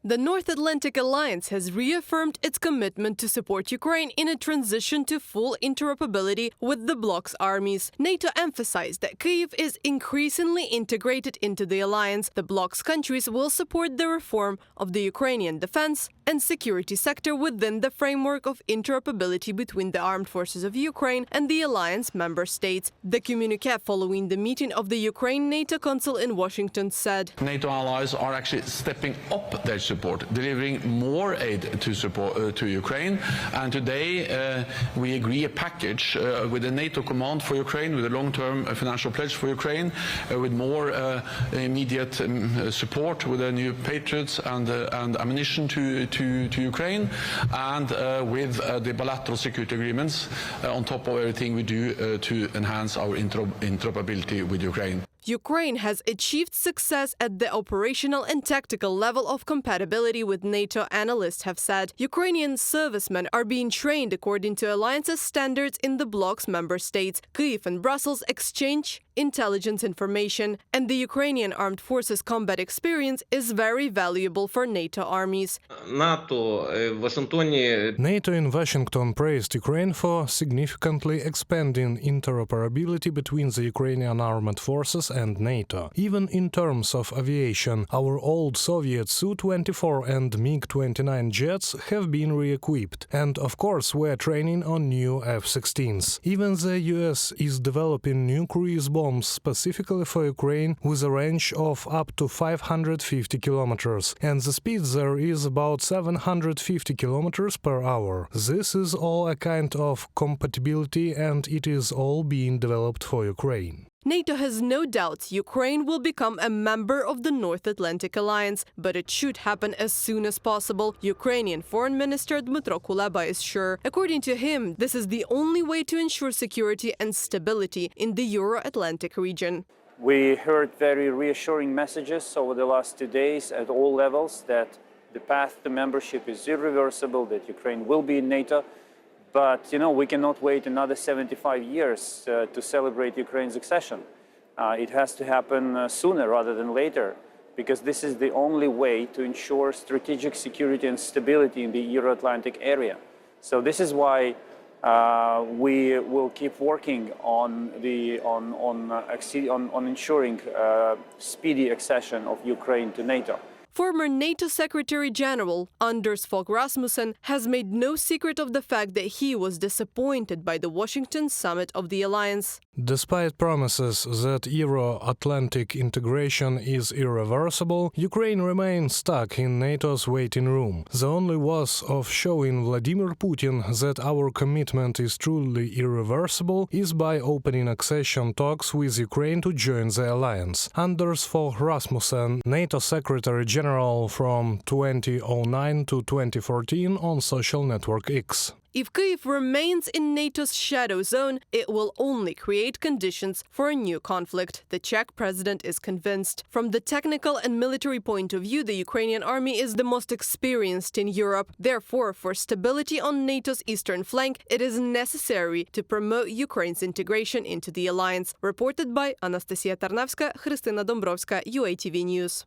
The North Atlantic Alliance has reaffirmed its commitment to support Ukraine in a transition to full interoperability with the bloc's armies. NATO emphasized that Kyiv is increasingly integrated into the alliance. The bloc's countries will support the reform of the Ukrainian defense and security sector within the framework of interoperability between the armed forces of Ukraine and the alliance member states. The communiqué following the meeting of the Ukraine NATO Council in Washington said, NATO allies are actually stepping up their support, delivering more aid to Ukraine. And today we agree a package with the NATO command for Ukraine, with a long-term financial pledge for Ukraine, with more immediate support with the new Patriots and ammunition to Ukraine, and with the bilateral security agreements on top of everything we do to enhance our interoperability with Ukraine. Ukraine has achieved success at the operational and tactical level of compatibility with NATO, analysts have said. Ukrainian servicemen are being trained according to alliance's standards in the bloc's member states. Kyiv and Brussels exchange intelligence information, and the Ukrainian armed forces combat experience is very valuable for NATO armies. NATO in Washington praised Ukraine for significantly expanding interoperability between the Ukrainian armed forces and NATO. Even in terms of aviation, our old Soviet Su-24 and MiG-29 jets have been re-equipped, and of course we're training on new F-16s. Even the US is developing new cruise bombs specifically for Ukraine with a range of up to 550 kilometers, and the speed there is about 750 kilometers per hour. This is all a kind of compatibility, and it is all being developed for Ukraine. NATO has no doubts Ukraine will become a member of the North Atlantic Alliance, but it should happen as soon as possible. Ukrainian Foreign Minister Dmytro Kuleba is sure. According to him, this is the only way to ensure security and stability in the Euro-Atlantic region. We heard very reassuring messages over the last 2 days at all levels that the path to membership is irreversible, that Ukraine will be in NATO. But, we cannot wait another 75 years to celebrate Ukraine's accession. It has to happen sooner rather than later, because this is the only way to ensure strategic security and stability in the Euro-Atlantic area. So this is why we will keep working on ensuring speedy accession of Ukraine to NATO. Former NATO Secretary General Anders Fogh Rasmussen has made no secret of the fact that he was disappointed by the Washington summit of the alliance. Despite promises that Euro-Atlantic integration is irreversible, Ukraine remains stuck in NATO's waiting room. The only way of showing Vladimir Putin that our commitment is truly irreversible is by opening accession talks with Ukraine to join the alliance. Anders Fogh Rasmussen, NATO Secretary General from 2009 to 2014 on social network X. If Kyiv remains in NATO's shadow zone, it will only create conditions for a new conflict. The Czech president is convinced. From the technical and military point of view, the Ukrainian army is the most experienced in Europe. Therefore, for stability on NATO's eastern flank, it is necessary to promote Ukraine's integration into the alliance. Reported by Anastasia Tarnavska, Христина Домбровська, UATV News.